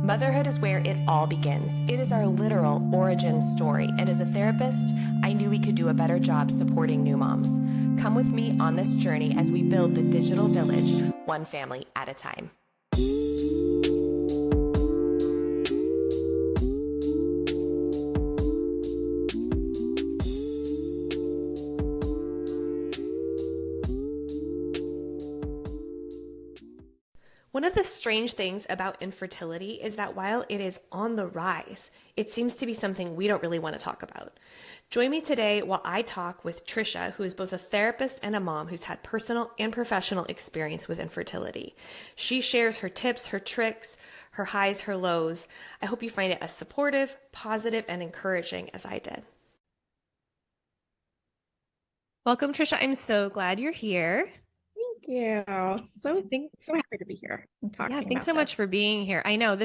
Motherhood is where it all begins. It is our literal origin story, and as a therapist, I knew we could do a better job supporting new moms. Come with me on this journey as we build the digital village, one family at a time. One of the strange things about infertility is that while it is on the rise, it seems to be something we don't really want to talk about. Join me today while I talk with Tricia, who is both a therapist and a mom who's had personal and professional experience with infertility. She shares her tips, her tricks, her highs, her lows. I hope you find it as supportive, positive, and encouraging as I did. Welcome, Tricia. I'm so glad you're here. Thank you. So happy to be here and talking Yeah, about thanks so much for being here. I know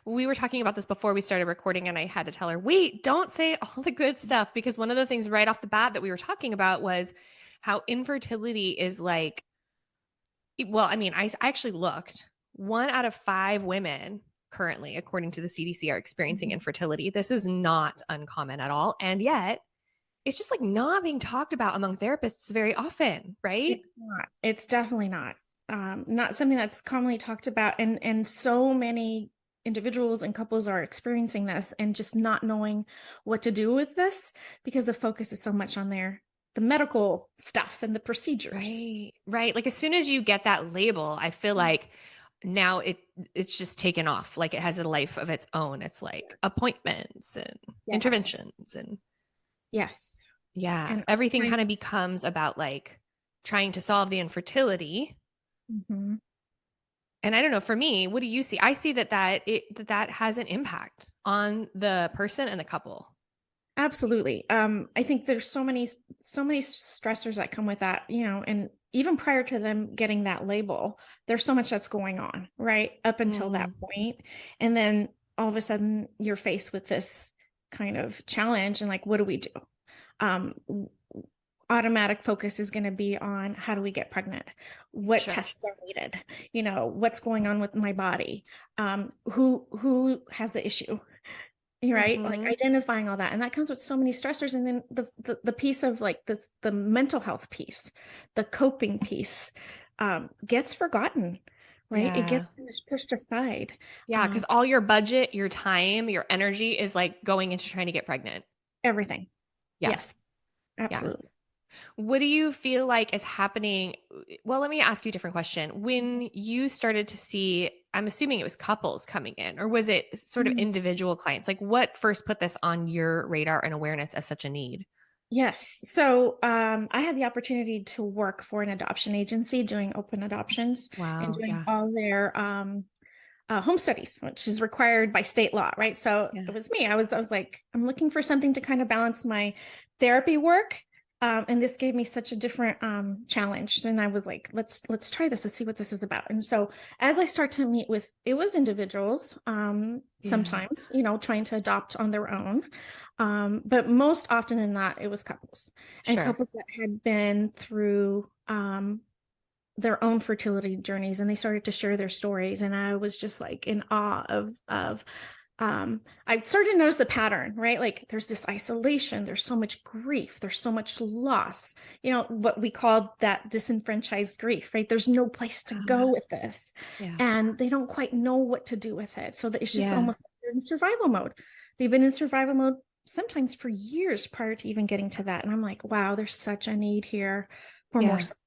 we were talking about this before we started recording, and I had to tell her, wait, don't say all the good stuff, because one of the things right off the bat that we were talking about was how infertility is like, well, I mean, I actually looked. 1 out of 5 women currently, according to the CDC, are experiencing infertility. This is not uncommon at all. And yet, it's just like not being talked about among therapists very often, right? It's not. It's definitely not. Not something that's commonly talked about, and so many individuals and couples are experiencing this and just not knowing what to do with this because the focus is so much on the medical stuff and the procedures. Right. Like as soon as you get that label, I feel like now it's just taken off. Like it has a life of its own. It's like appointments and Yes. interventions and Yes. yeah, And everything kind of becomes about like trying to solve the infertility. mm-hmm. And I don't know, for me, what do you see? I see that has an impact on the person and the couple. Absolutely. I think there's so many stressors that come with that, and even prior to them getting that label, there's so much that's going on, right? Up until that point. And then all of a sudden you're faced with this kind of challenge and like, what do we do? Automatic focus is going to be on how do we get pregnant? What tests are needed? What's going on with my body? Who has the issue? Right, like identifying all that, and that comes with so many stressors. And then the piece of like this, the mental health piece, the coping piece, gets forgotten, right? It gets pushed aside. Yeah, because all your budget, your time, your energy is like going into trying to get pregnant. Everything. Yeah. Yes, absolutely. Yeah. What do you feel like is happening? Well, let me ask you a different question. When you started to see, I'm assuming it was couples coming in, or was it sort of individual clients? Like what first put this on your radar and awareness as such a need? Yes. So I had the opportunity to work for an adoption agency doing open adoptions and doing all their home studies, which is required by state law, right? So it was me. I was like, I'm looking for something to kind of balance my therapy work. And this gave me such a different challenge. And I was like, let's try this. Let's see what this is about. And so as I start to meet with, it was individuals, sometimes, trying to adopt on their own. But most often than not, it was couples and couples that had been through their own fertility journeys, and they started to share their stories. And I was just like in awe of I started to notice the pattern, right? Like there's this isolation, there's so much grief, there's so much loss, what we call that disenfranchised grief, right? There's no place to go with this. And they don't quite know what to do with it. So that it's just almost like they're in survival mode. They've been in survival mode sometimes for years prior to even getting to that. And I'm like, wow, there's such a need here for more support.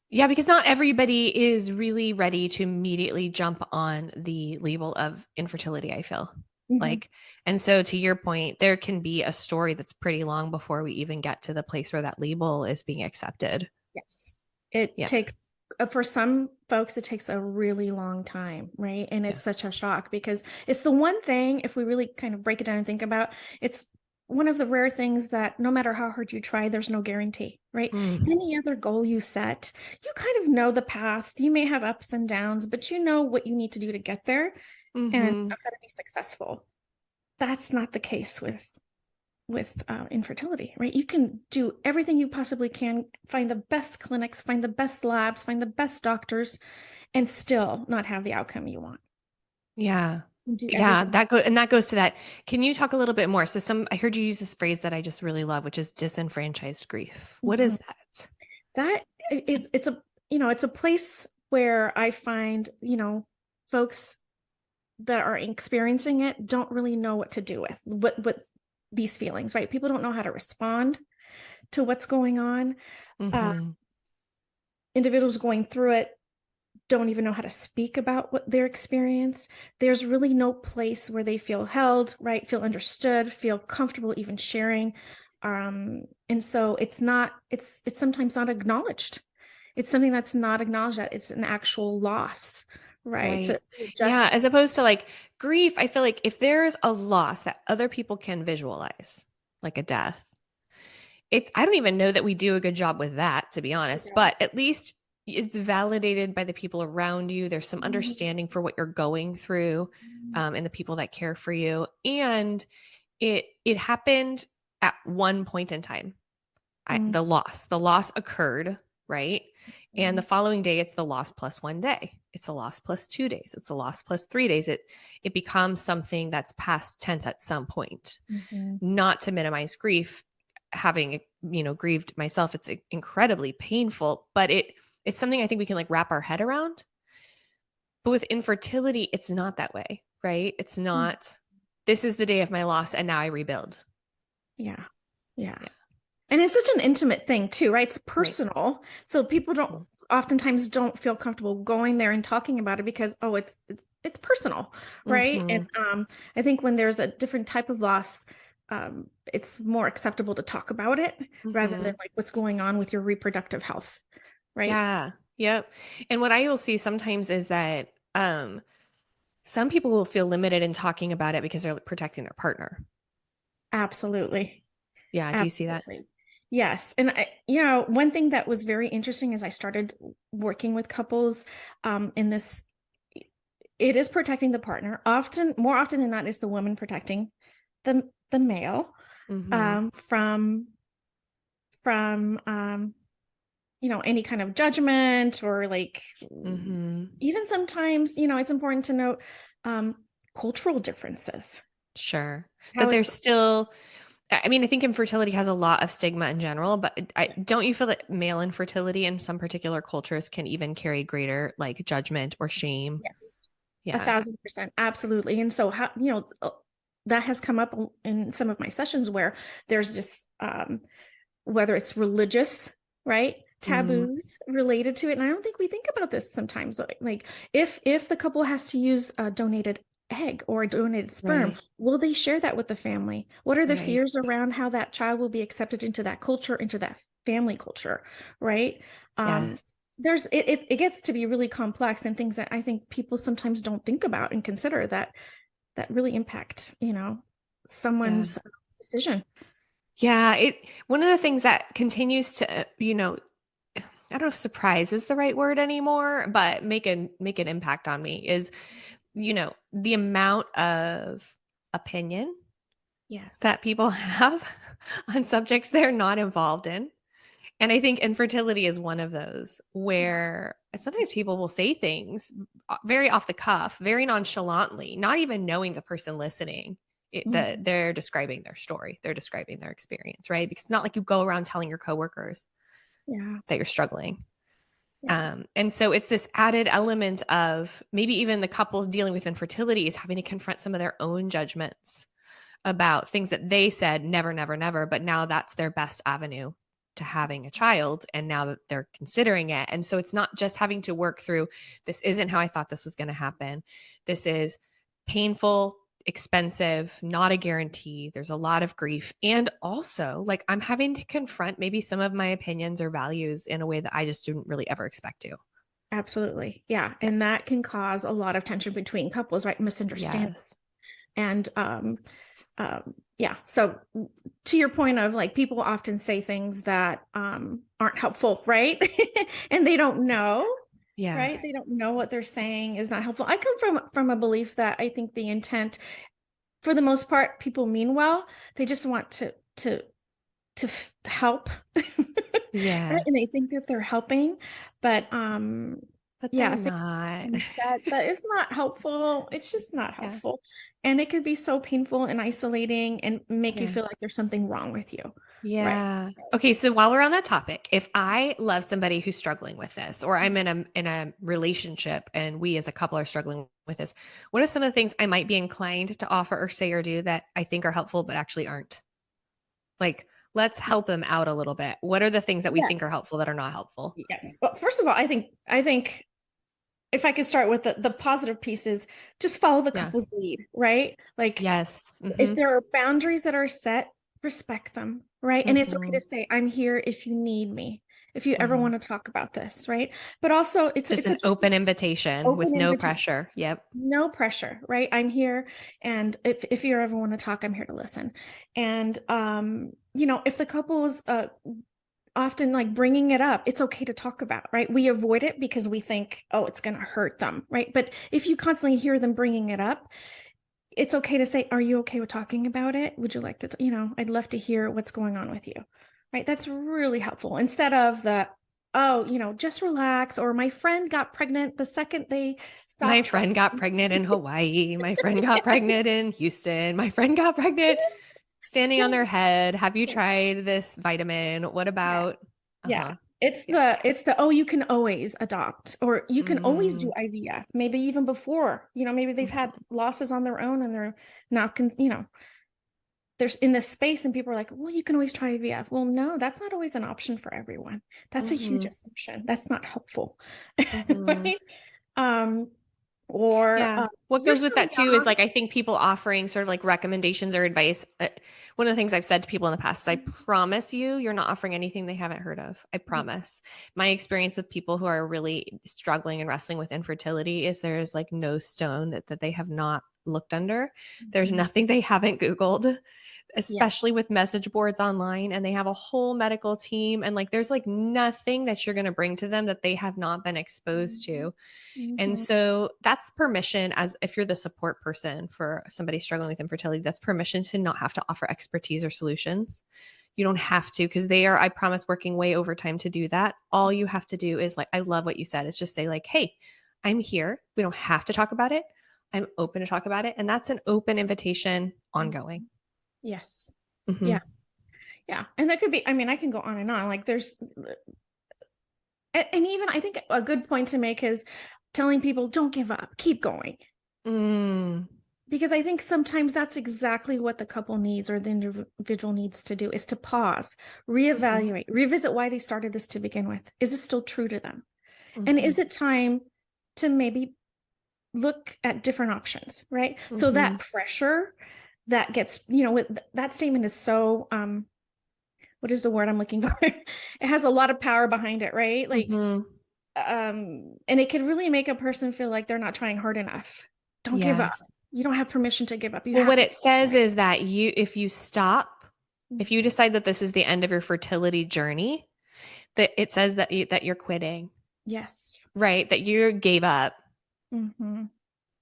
Yeah, because not everybody is really ready to immediately jump on the label of infertility, I feel like. And so to your point, there can be a story that's pretty long before we even get to the place where that label is being accepted. Yes. It takes, for some folks, it takes a really long time, right? And it's such a shock because it's the one thing, if we really kind of break it down and think about, it's one of the rare things that no matter how hard you try, there's no guarantee, right? Any other goal you set, you kind of know the path. You may have ups and downs, but you know what you need to do to get there and how to be successful. That's not the case with infertility, right? You can do everything you possibly can, find the best clinics, find the best labs, find the best doctors, and still not have the outcome you want. Yeah. do Yeah, everything. that goes to that. Can you talk a little bit more? So I heard you use this phrase that I just really love, which is disenfranchised grief. What Mhm. is that? That it's a, it's a place where I find, folks that are experiencing it don't really know what to do with what these feelings, right? People don't know how to respond to what's going on. Uh, Mm-hmm. Individuals going through it don't even know how to speak about what their experience. There's really no place where they feel held, right? Feel understood, feel comfortable even sharing. And so it's sometimes not acknowledged. It's something that's not acknowledged, that it's an actual loss, right? So Right. Yeah. just As opposed to like grief, I feel like if there's a loss that other people can visualize, like a death, I don't even know that we do a good job with that, to be honest, but at least it's validated by the people around you. There's some understanding for what you're going through, and the people that care for you. And it happened at one point in time. Mm, The loss occurred, right? And the mm, following day, it's the loss plus 1 day. It's a loss plus 2 days. It's a loss plus 3 days. It becomes something that's past tense at some point. mhm. Not to minimize grief, having grieved myself, it's incredibly painful, but it's something I think we can like wrap our head around. But with infertility, it's not that way, right? It's Mm. not, this is the day of my loss and now I rebuild. Yeah. Yeah. Yeah. And it's such an intimate thing too, right? It's Right. personal. So people don't oftentimes don't feel comfortable going there and talking about it because, oh, it's personal, right? And Mm-hmm. I think when there's a different type of loss, it's more acceptable to talk about it rather Mm-hmm. than like what's going on with your reproductive health, right? Yeah. Yep. And what I will see sometimes is that some people will feel limited in talking about it because they're protecting their partner. Absolutely. Yeah. Do you see that? Absolutely. Yes. And one thing that was very interesting is I started working with couples in this, it is protecting the partner. More often than not, it's the woman protecting the male Mm-hmm. from any kind of judgment or like Mm-hmm. even sometimes, it's important to note um, cultural differences. Sure. That How there's it's still, I mean, I think infertility has a lot of stigma in general, but don't you feel that male infertility in some particular cultures can even carry greater like judgment or shame? Yes, Yeah. 1,000%, absolutely. And so how, that has come up in some of my sessions where there's just whether it's religious, right? Mm, Taboos related to it. And I don't think we think about this sometimes. Like if the couple has to use a donated egg or a donated sperm, right. will they share that with the family? What are the Right. fears around how that child will be accepted into that culture, into that family culture, right? Um, Yes. it gets to be really complex and things that I think people sometimes don't think about and consider that really impact, Yeah. someone's decision. Yeah. One of the things that continues to, I don't know if surprise is the right word anymore, but make an impact on me is, the amount of opinion Yes. that people have on subjects they're not involved in. And I think infertility is one of those where sometimes people will say things very off the cuff, very nonchalantly, not even knowing the person listening. That Mhm. they're describing their story, they're describing their experience, right? Because it's not like you go around telling your coworkers Yeah. that you're struggling. Yeah. And so it's this added element of maybe even the couples dealing with infertility is having to confront some of their own judgments about things that they said never, never, never, but now that's their best avenue to having a child. And now that they're considering it. And so it's not just having to work through this isn't how I thought this was going to happen. This is painful, expensive, not a guarantee. There's a lot of grief. And also, like, I'm having to confront maybe some of my opinions or values in a way that I just didn't really ever expect to. Absolutely. Yeah. Yeah. And that can cause a lot of tension between couples, right? Misunderstand. Yes. And yeah. So to your point of like people often say things that aren't helpful, right? And they don't know, Yeah. right? They don't know what they're saying is not helpful. I come from a belief that I think the intent, for the most part, people mean well. They just want to help, right? Yeah. And they think that they're helping, but but Yeah, they're I think not. that is not helpful. It's just not Yeah. helpful. And it could be so painful and isolating and make you Yeah. feel like there's something wrong with you. Right. Yeah. Okay, so while we're on that topic, if I love somebody who's struggling with this, or I'm in a relationship and we as a couple are struggling with this, what are some of the things I might be inclined to offer or say or do that I think are helpful but actually aren't? Like, let's help them out a little bit. What are the things that we think are Yes. helpful that are not helpful? Yes. Well, first of all, I think if I could start with the positive pieces, just follow the Yeah. couple's lead, right? Like Yes. if Mhm. there are boundaries that are set, respect them, right? And it's okay to Mhm. say, I'm here if you need me, if you ever Mhm. want to talk about this, right? But also Just it's an an open invitation with open no invitation. pressure. Yep. No pressure, right? I'm here, and if you ever want to talk, I'm here to listen. And if the couple is often like bringing it up, it's okay to talk about, right? We avoid it because we think, oh, it's going to hurt them, right? But if you constantly hear them bringing it up, it's okay to say, are you okay with talking about it? Would you like to, I'd love to hear what's going on with you, right? That's really helpful instead of the, oh, just relax, or my friend got pregnant the second they My stopped friend got talking. pregnant in Hawaii. My friend got pregnant in Houston. My friend got pregnant standing on their head. Have you Yeah. tried this vitamin? What Yeah. about? Yeah. Uh-huh. It's Yeah. the oh, you can always adopt, or you can always do Mm, IVF, maybe even before, maybe they've had mhm, losses on their own and they're not there's in this space, and people are like, well, you can always try IVF. Well, no, that's not always an option for everyone. That's a huge mhm, assumption. That's not helpful. mhm. Right? Um, or Yeah. What you're goes with still that too is young. like I think people offering sort of like recommendations or advice. One of the things I've said to people in the past is I promise you, you're not offering anything they haven't heard of. I Yeah. promise. My experience with people who are really struggling and wrestling with infertility is there's like no stone that they have not looked under. There's Mhm. nothing they haven't Googled, Yes. especially with message boards online, and they have a whole medical team, and like there's like nothing that you're going to bring to them that they have not been exposed Mhm. to. And Mhm. so that's permission, as if you're the support person for somebody struggling with infertility, that's permission to not have to offer expertise or solutions. You don't have to, because they are, I promise, working way overtime to do that. All you have to do is like, I love what you said, is just say like, hey, I'm here. We don't have to talk about it. I'm open to talk about it. And that's an open invitation Mhm. ongoing. Yes. Mm-hmm. Yeah. Yeah. And that could be, I mean, I can go on and on. Like there's, and even I think a good point to make is telling people, don't give up, keep going. Mm, Because I think sometimes that's exactly what the couple needs, or the individual needs to do, is to pause, mm-hmm, reevaluate, revisit why they started this to begin with. Is this still true to them? And mm-hmm, is it time to maybe look at different options, right? So mm-hmm, that pressure that gets, with that statement is so, what is the word I'm looking for? It has a lot of power behind it, right? Like, mm-hmm. and it can really make a person feel like they're not trying hard enough. Don't give up. Yes. You don't have permission to give up. You Well, have what to it keep says going. is that if you stop, if you Mhm. decide that this is the end of your fertility journey, that it says that that you're quitting, Yes. right? That you gave up, Hmm.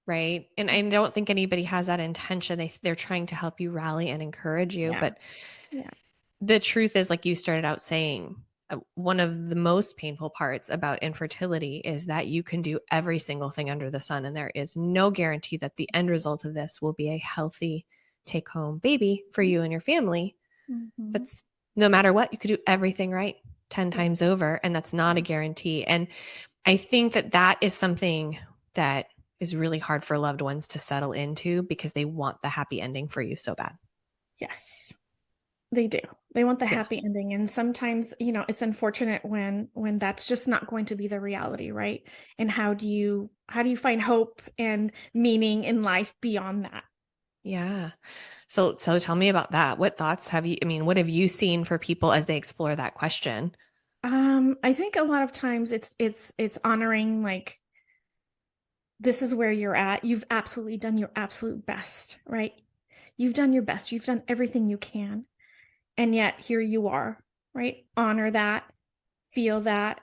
right? And I don't think anybody has that intention. They're trying to help you rally and encourage you, Yeah. but Yeah. the truth is, like you started out saying, one of the most painful parts about infertility is that you can do every single thing under the sun, and there is no guarantee that the end result of this will be a healthy take home baby for you and your family. Hmm. That's no matter what, you could do everything right 10 Yeah. times over, and that's not a guarantee. And I think that that is something that is really hard for loved ones to settle into because they want the happy ending for you so bad. Yes. They do. They want the Yeah. happy ending. And sometimes, it's unfortunate when that's just not going to be the reality, right? And how do you find hope and meaning in life beyond that? Yeah. So tell me about that. What thoughts have you, I mean, what have you seen for people as they explore that question? I think a lot of times it's honoring, like, this is where you're at. You've absolutely done your absolute best, right? You've done your best. You've done everything you can. And yet here you are, right? Honor that, feel that.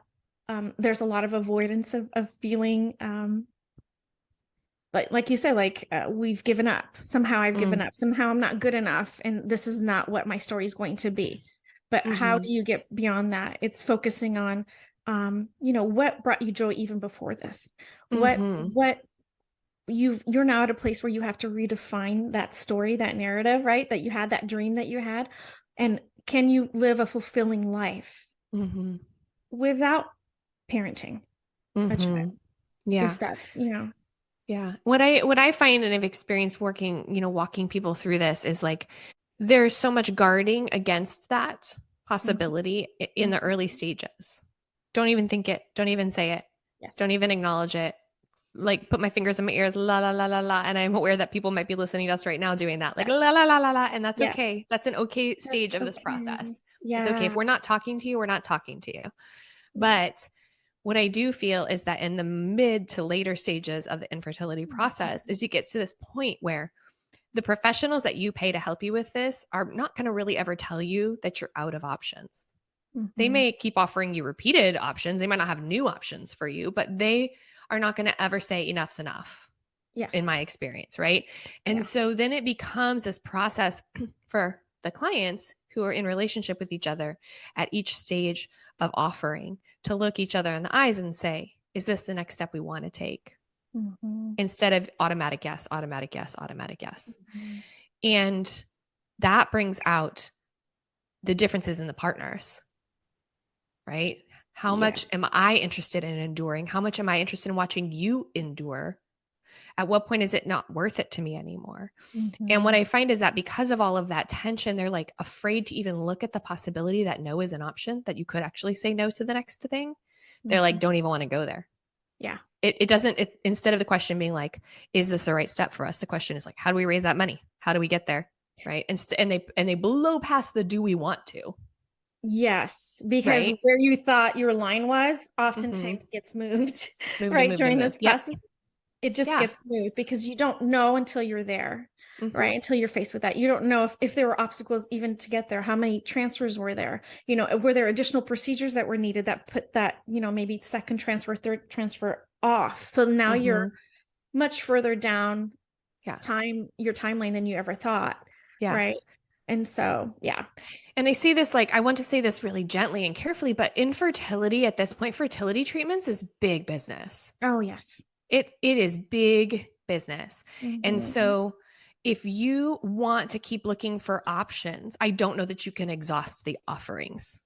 There's a lot of avoidance of feeling, like you said, like, we've given up. Somehow I've given Mm, up. Somehow I'm not good enough, and this is not what my story is going to be. But how mhm, do you get beyond that? It's focusing on, what brought you joy even before this? Mm-hmm. What you're now at a place where you have to redefine that story, that narrative, right? That you had, that dream that you had. And can you live a fulfilling life Mm-hmm. without parenting a child? Mm-hmm. Yeah. If that's, Yeah. What I find and have experienced working, walking people through this is like there's so much guarding against that Mhm, possibility in the mhm. early stages. Don't even think it. Don't even say it. Yes. Don't even acknowledge it. Like put my fingers in my ears, la la la la la. And I'm aware that people might be listening to us right now doing that, like Yes. la la la la la. And that's Yes. okay. That's an okay That's stage of this okay. process. It's okay. If Yeah. we're not talking to you, we're not talking to you. Yeah. But what I do feel is that in the mid to later stages of the infertility process is it gets to this point where the professionals that you pay to help you with this are not going to really ever tell you that you're out of options. They Mhm. may keep offering you repeated options. They might not have new options for you, but they are not going to ever say enough's enough in my Yes. experience, right? And Yeah. so then it becomes this process for the clients who are in relationship with each other at each stage of offering to look each other in the eyes and say, is this the next step we want to take? Mhm. Instead of automatic yes, automatic yes, automatic yes. Mhm. And that brings out the differences in the partners, right? How much Yes. am I interested in enduring? How much am I interested in watching you endure? At what point is it not worth it to me anymore? And what Mhm. I find is that because of all of that tension, they're like afraid to even look at the possibility that no is an option, that you could actually say no to the next thing. They're like, Mhm. don't even want to go there. Yeah. It doesn't, instead of the question being like, is this the right step for us? The question is like, how do we raise that money? How do we get there? Right. And they blow past the do we want to, Yes, because right? where you thought your line was Mm-hmm. oftentimes gets moved, Moved and right? moved and During this moved. Yep. process, it just Yeah. gets moved because you don't know until you're there, Mm-hmm. right? Until you're faced with that. You don't know if there were obstacles even to get there. How many transfers were there? Were there additional procedures that were needed that put that, maybe second transfer, third transfer off? So now you're Mm-hmm. much further down Yeah. your timeline than you ever thought, Yeah. right? And so, yeah. And I see this like I want to say this really gently and carefully, but infertility at this point, fertility treatments is big business. Oh, yes. It is big business. And Mhm. so if you want to keep looking for options, I don't know that you can exhaust the offerings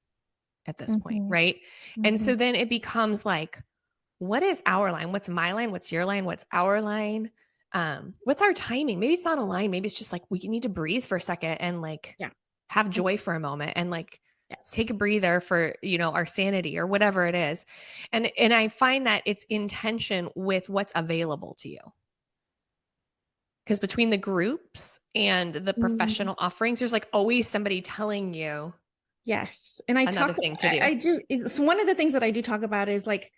at this point, Mhm. right? And so Mhm. then it becomes like, what is our line? What's my line? What's your line? What's our line? What's our timing? Maybe it's not a line. Maybe it's just like we need to breathe for a second and like Yeah. have Mm, joy for a moment and like yes. take a breather for our sanity or whatever it is. And I find that it's in tension with what's available to you, because between the groups and the Mhm. professional offerings there's like always somebody telling you Yes. And another thing to do. I do. So one of the things that I do talk about is like,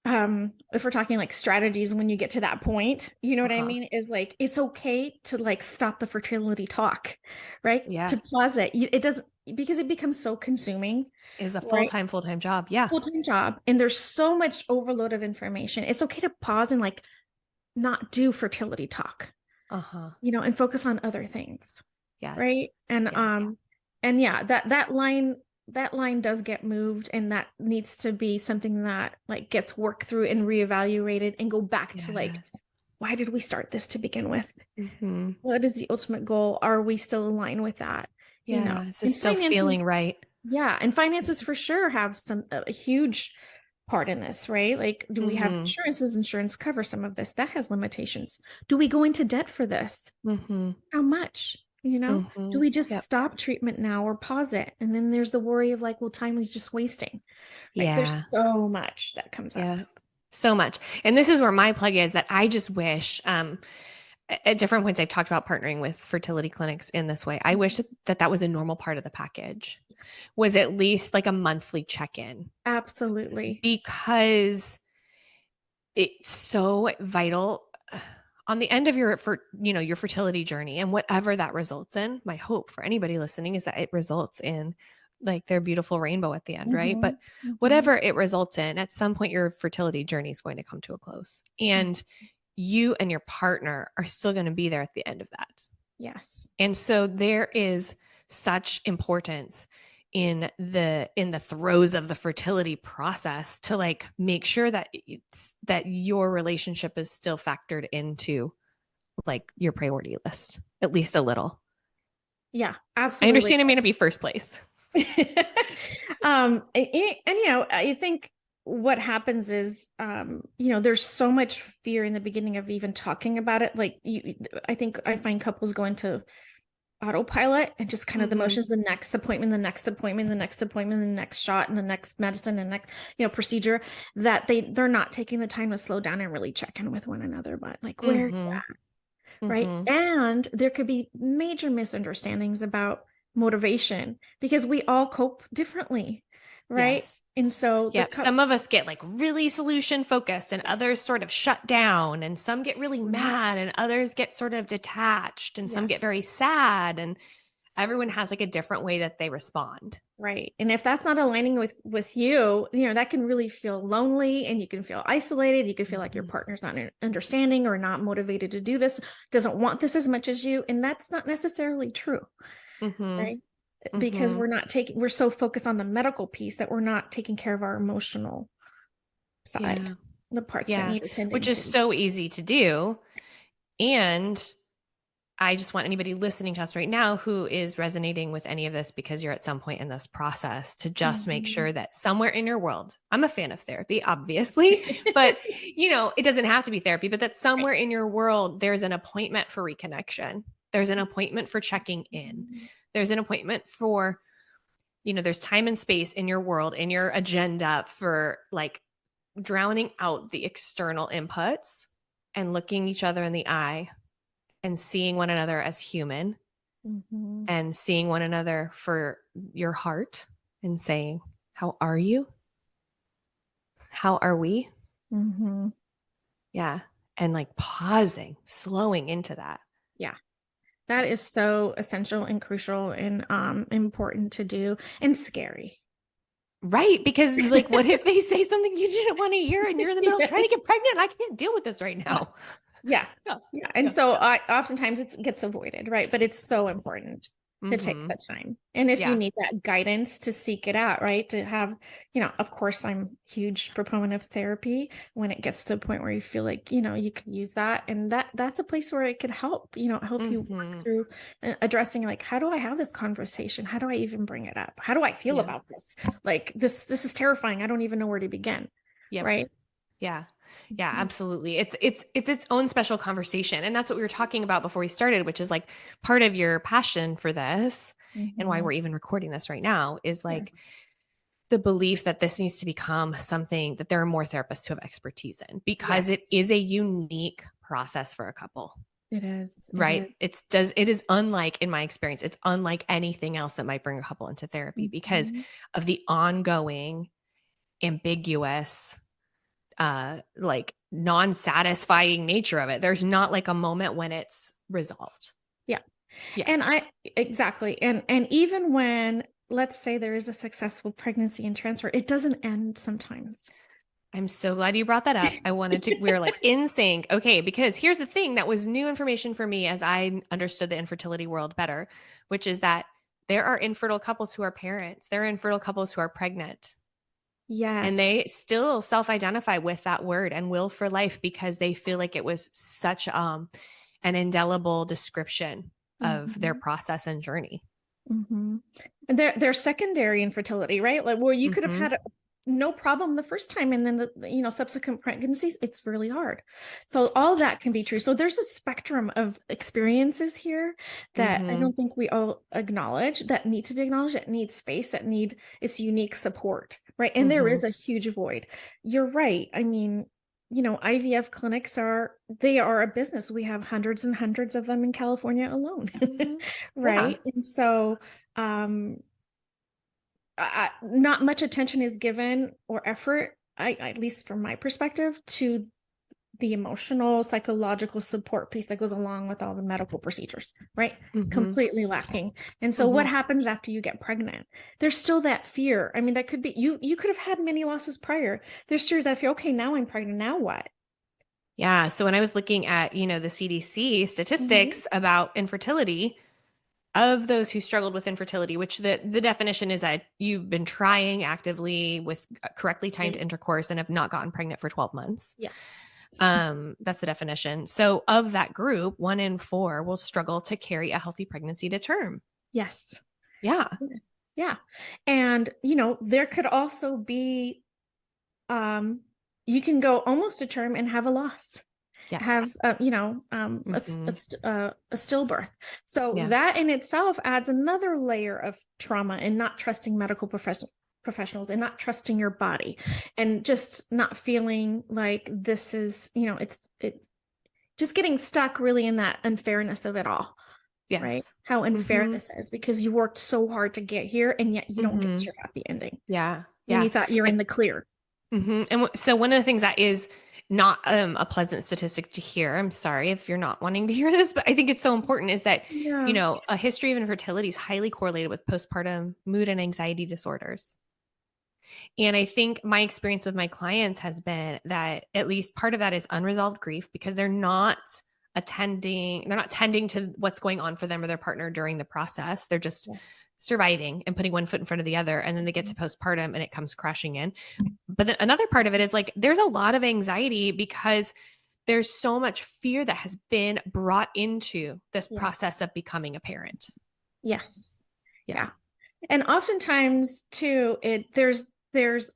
if we're talking like strategies when you get to that point, you know what I Uh-huh. mean? Is like, it's okay to like stop the fertility talk, right? Yeah. To pause it. It doesn't, because it becomes so consuming, Is a right? full-time job. Yeah. Full-time job. And there's so much overload of information. It's okay to pause and like not do fertility talk, Uh-huh. and focus on other things. Yes. Right. And Yes. and yeah, that line does get moved, and that needs to be something that like gets worked through and reevaluated and go back to like, Yes. why did we start this to begin with? Mm-hmm. What is the ultimate goal? Are we still aligned with that? Yeah, this is And still feeling finances, right. yeah, and finances for sure have a huge part in this, right? Like, do we have Mm-hmm. insurance? Does insurance cover some of this? That has limitations. Do we go into debt for this? Mm-hmm. How much? Do Mm-hmm. we just Yep. stop treatment now or pause it? And then there's the worry of like, well, time is just wasting, right? There's Yeah. so much that comes up. Yeah. So much. And this is where my plug is that I just wish at different points I've talked about partnering with fertility clinics in this way. I wish that that was a normal part of the package. Was at least like a monthly check-in, Absolutely. because it's so vital on the end of your fertility journey, and whatever that results in. My hope for anybody listening is that it results in like their beautiful rainbow at the end, right? Hmm. But Hmm. whatever it results in, at some point your fertility journey is going to come to a close, and you and your partner are still going to be there at the end of that. Yes. And so there is such importance in the throes of the fertility process to like make sure that that your relationship is still factored into like your priority list, at least a little. Yeah, I absolutely. understand it may not be first place. And I think what happens is, there's so much fear in the beginning of even talking about it. Like I think I find couples go into autopilot and just kind of the motions, the next appointment, the next appointment, the next appointment, the next shot, and the next medicine, and next, procedure, that they're not taking the time to slow down and really check in with one another. But like, where are you at? Right. And there could be major misunderstandings about motivation because we all cope differently. Right. Yes. And so Some of us get like really solution focused and yes. others sort of shut down, and some get really mad and others get sort of detached, and some get very sad, and everyone has like a different way that they respond. Right. And if that's not aligning with you, that can really feel lonely, and you can feel isolated. You can feel like your partner's not understanding or not motivated to do this, doesn't want this as much as you. And that's not necessarily true. Right. Because we're so focused on the medical piece that we're not taking care of our emotional side, the parts that need attending which is so easy to do. And I just want anybody listening to us right now who is resonating with any of this, because you're at some point in this process, to just make sure that somewhere in your world, I'm a fan of therapy, obviously, but it doesn't have to be therapy, but that somewhere in your world, there's an appointment for reconnection. There's an appointment for checking in. There's an appointment for, there's time and space in your world, in your agenda, for like drowning out the external inputs and looking each other in the eye and seeing one another as human, and seeing one another for your heart and saying, how are you? How are we? Yeah. And like pausing, slowing into that. Yeah. That is so essential and crucial and important to do, and scary. Right. Because like, what if they say something you didn't want to hear and you're in the middle of trying to get pregnant? I can't deal with this right now. Yeah. And so oftentimes it gets avoided, right? But it's so important to take the time. And if you need that guidance, to seek it out, right? To have, of course, I'm a huge proponent of therapy when it gets to a point where you feel like, you can use that. And that's a place where it could help, help you work through addressing, like, how do I have this conversation? How do I even bring it up? How do I feel about this? Like, this is terrifying. I don't even know where to begin. Right. Yeah. Yeah, absolutely. It's its own special conversation. And that's what we were talking about before we started, which is like part of your passion for this and why we're even recording this right now is like the belief that this needs to become something that there are more therapists who have expertise in, because it is a unique process for a couple. It is. Right. It is unlike, in my experience, it's unlike anything else that might bring a couple into therapy because of the ongoing, ambiguous, like non-satisfying nature of it. There's not like a moment when it's resolved. Yeah. And exactly. And even when, let's say, there is a successful pregnancy and transfer, it doesn't end sometimes. I'm so glad you brought that up. We were like in sync. Okay. Because here's the thing that was new information for me as I understood the infertility world better, which is that there are infertile couples who are parents. There are infertile couples who are pregnant. Yes. And they still self-identify with that word and will for life because they feel like it was such an indelible description of their process and journey. And they're secondary infertility, right? Like where you could have had no problem the first time, and then the subsequent pregnancies, it's really hard. So all that can be true. So there's a spectrum of experiences here that I don't think we all acknowledge, that need to be acknowledged, that need space, that need its unique support, right? And there is a huge void. You're right. I mean, IVF clinics are a business. We have hundreds and hundreds of them in California alone. Right. And so not much attention is given or effort, at least from my perspective, to the emotional, psychological support piece that goes along with all the medical procedures, right? Completely lacking. And so what happens after you get pregnant? There's still that fear. I mean, that could be, you could have had many losses prior. There's still that fear. Okay, now I'm pregnant. Now what? Yeah. So when I was looking at, the CDC statistics about infertility, of those who struggled with infertility, which the definition is that you've been trying actively with correctly timed intercourse and have not gotten pregnant for 12 months. Yes. That's the definition. So of that group, 1 in 4 will struggle to carry a healthy pregnancy to term. Yes. Yeah. Yeah. And, there could also be, you can go almost to term and have a loss. Yes. Have a stillbirth. So that in itself adds another layer of trauma and not trusting medical professionals and not trusting your body and just not feeling like this is, it just getting stuck really in that unfairness of it all. Yes. Right? How unfair this is because you worked so hard to get here and yet you don't get your happy ending. Yeah. When you thought you're in the clear. And so one of the things that is not a pleasant statistic to hear, I'm sorry if you're not wanting to hear this, but I think it's so important, is that, a history of infertility is highly correlated with postpartum mood and anxiety disorders. And I think my experience with my clients has been that at least part of that is unresolved grief because they're not tending to what's going on for them or their partner during the process. They're just surviving and putting one foot in front of the other. And then they get to postpartum and it comes crashing in. But then another part of it is like, there's a lot of anxiety because there's so much fear that has been brought into this process of becoming a parent. Yes. Yeah. And oftentimes too, there's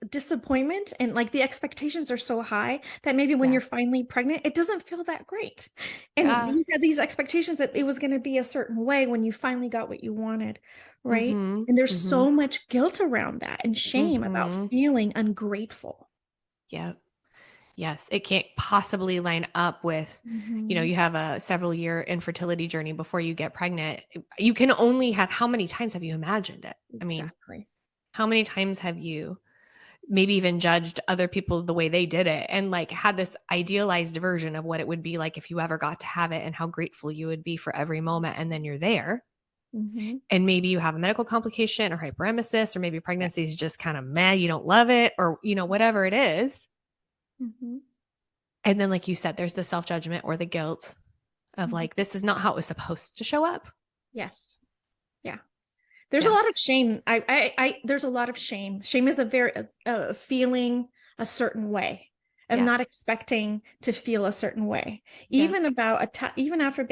disappointment and like the expectations are so high that maybe when you're finally pregnant, it doesn't feel that great. And you had these expectations that it was going to be a certain way when you finally got what you wanted. Right. And there's so much guilt around that and shame about feeling ungrateful. Yeah. Yes. It can't possibly line up with, you have a several year infertility journey before you get pregnant. You can only have, how many times have you imagined it? I mean, how many times have you maybe even judged other people the way they did it and like had this idealized version of what it would be like if you ever got to have it and how grateful you would be for every moment. And then you're there. And maybe you have a medical complication or hyperemesis, or maybe pregnancy is just kind of meh, you don't love it, or, whatever it is. And then, like you said, there's the self-judgment or the guilt of like, this is not how it was supposed to show up. Yes. Yeah. There's a lot of shame. There's a lot of shame. Shame is a very feeling a certain way of not expecting to feel a certain way, even about even after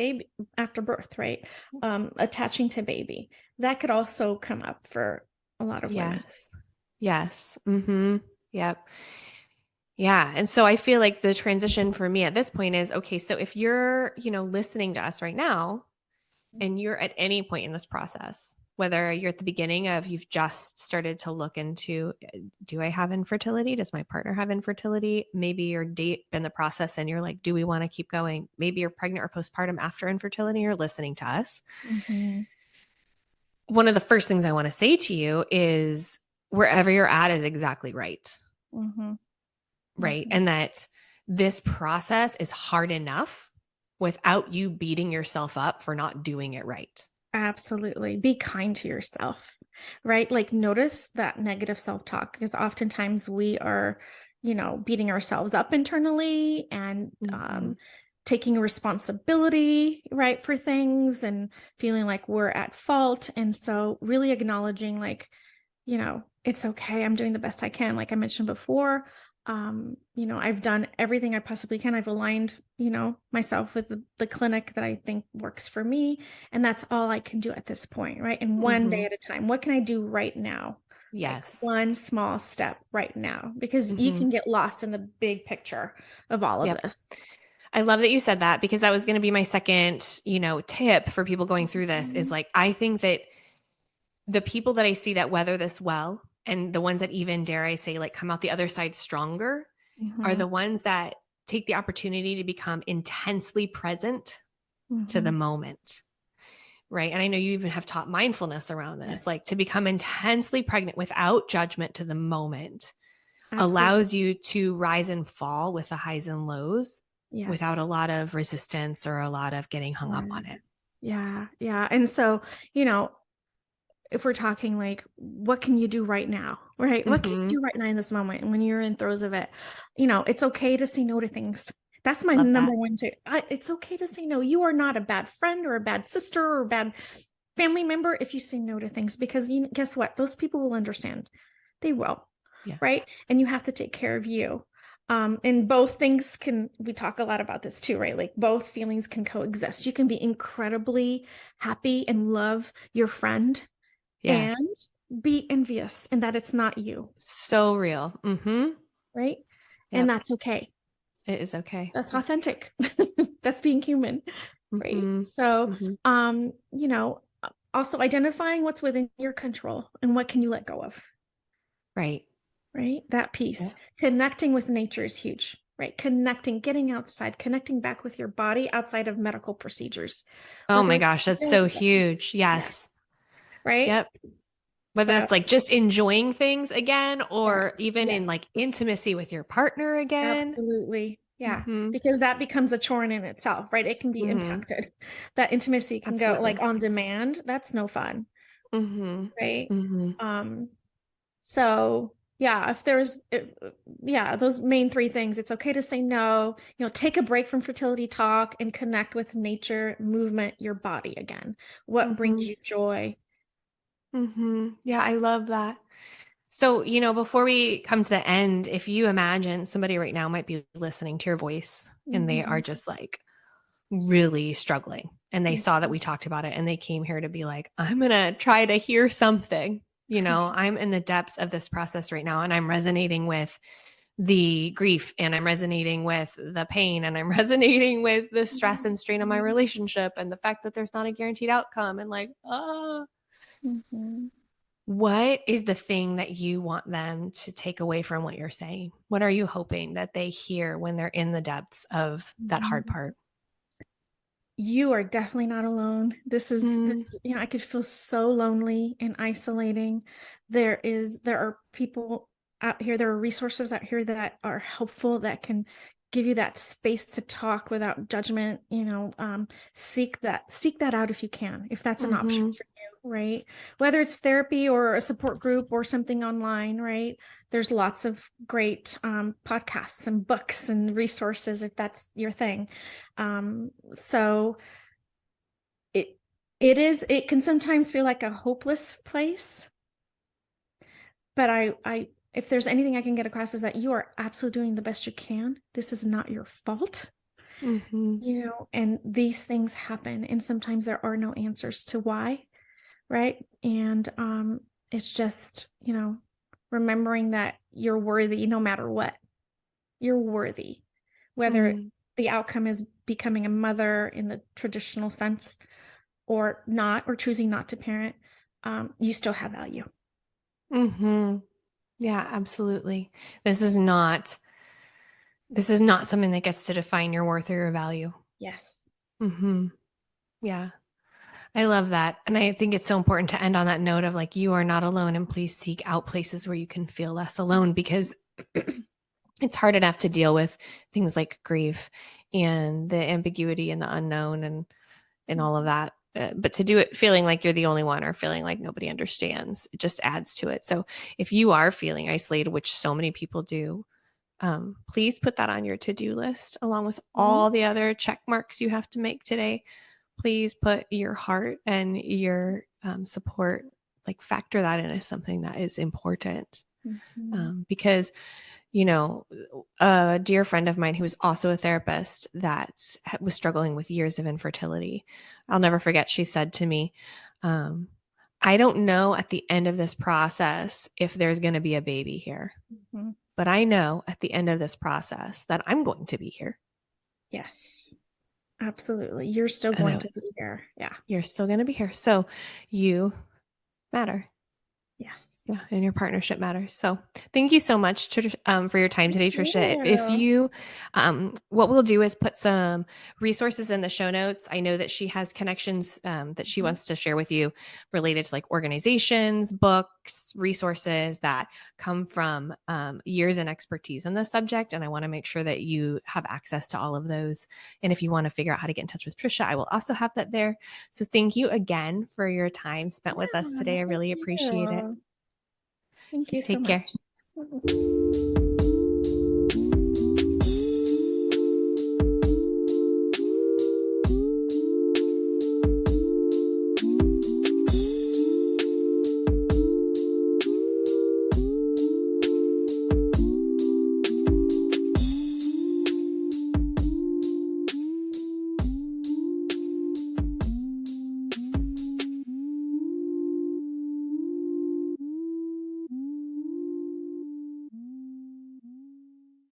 birth, right? Attaching to baby, that could also come up for a lot of women. Yes. Yep. Yeah. And so I feel like the transition for me at this point is, okay, so if you're, listening to us right now and you're at any point in this process, whether you're at the beginning of you've just started to look into, do I have infertility? Does my partner have infertility? Maybe you're deep in the process and you're like, do we want to keep going? Maybe you're pregnant or postpartum after infertility, you're listening to us. One of the first things I want to say to you is wherever you're at is exactly right. Right. And that this process is hard enough without you beating yourself up for not doing it right. Absolutely. Be kind to yourself, right? Like notice that negative self-talk because oftentimes we are, beating ourselves up internally and taking responsibility, right, for things and feeling like we're at fault. And so really acknowledging like, it's okay. I'm doing the best I can. Like I mentioned before, I've done everything I possibly can. I've aligned, myself with the clinic that I think works for me. And that's all I can do at this point. Right. And one day at a time, what can I do right now? Yes. Like one small step right now, because you can get lost in the big picture of all of this. I love that you said that because that was going to be my second, tip for people going through this is like, I think that the people that I see that weather this well, and the ones that even, dare I say, like come out the other side stronger are the ones that take the opportunity to become intensely present to the moment. Right. And I know you even have taught mindfulness around this, like to become intensely pregnant without judgment to the moment allows you to rise and fall with the highs and lows without a lot of resistance or a lot of getting hung up on it. Yeah. Yeah. And so, if we're talking like, what can you do right now? Right. What can you do right now in this moment? And when you're in throes of it, it's okay to say no to things. That's my number one tip. It's okay to say no. You are not a bad friend or a bad sister or a bad family member if you say no to things, because guess what? Those people will understand. They will. Yeah. Right. And you have to take care of you. And both things we talk a lot about this too, right? Like both feelings can coexist. You can be incredibly happy and love your friend and be envious and that it's not you. So real. Right. Yep. And that's okay. It is okay. That's authentic. That's being human. Right. So, also identifying what's within your control and what can you let go of. Right. Right. That piece. Connecting with nature is huge. Right. Connecting, getting outside, connecting back with your body outside of medical procedures. Oh my gosh, that's so huge. Yes. Right. Yep. Whether it's like just enjoying things again or even in like intimacy with your partner again. Absolutely. Yeah. Because that becomes a chore in itself, right? It can be impacted. That intimacy can go like on demand. That's no fun. Right. So yeah, those main three things, it's okay to say no, take a break from fertility talk and connect with nature, movement, your body again. What brings you joy? Yeah, I love that. So, before we come to the end, if you imagine somebody right now might be listening to your voice and they are just like really struggling and they saw that we talked about it and they came here to be like, I'm going to try to hear something. I'm in the depths of this process right now and I'm resonating with the grief and I'm resonating with the pain and I'm resonating with the stress and strain of my relationship and the fact that there's not a guaranteed outcome and like, what is the thing that you want them to take away from what you're saying? What are you hoping that they hear when they're in the depths of that hard part? You are definitely not alone. This, I could feel so lonely and isolating. There are people out here, there are resources out here that are helpful, that can give you that space to talk without judgment. Seek that out if you can, if that's an option for you, right? Whether it's therapy or a support group or something online, right? There's lots of great podcasts and books and resources if that's your thing. So it can sometimes feel like a hopeless place, but I if there's anything I can get across is that you are absolutely doing the best you can. This is not your fault. And these things happen and sometimes there are no answers to why, right? And it's just, remembering that you're worthy no matter what. You're worthy. Whether the outcome is becoming a mother in the traditional sense or not, or choosing not to parent, you still have value. Yeah, absolutely. This is not something that gets to define your worth or your value. Yes. Yeah. I love that. And I think it's so important to end on that note of like, you are not alone and please seek out places where you can feel less alone because it's hard enough to deal with things like grief and the ambiguity and the unknown and all of that. But to do it feeling like you're the only one or feeling like nobody understands, it just adds to it. So if you are feeling isolated, which so many people do, please put that on your to-do list along with all the other check marks you have to make today. Please put your heart and your support, like factor that in as something that is important. Because a dear friend of mine who was also a therapist that was struggling with years of infertility. I'll never forget. She said to me, I don't know at the end of this process if there's going to be a baby here, but I know at the end of this process that I'm going to be here. Yes, absolutely. You're still going to be here. Yeah. You're still going to be here. So you matter. Yes. Yeah, and your partnership matters. So thank you so much for your time today, Tricia. If you, what we'll do is put some resources in the show notes. I know that she has connections that she wants to share with you related to like organizations, books, resources that come from years and expertise in this subject. And I want to make sure that you have access to all of those. And if you want to figure out how to get in touch with Tricia, I will also have that there. So thank you again for your time spent with us today. I really appreciate it. Thank you so much. Take care.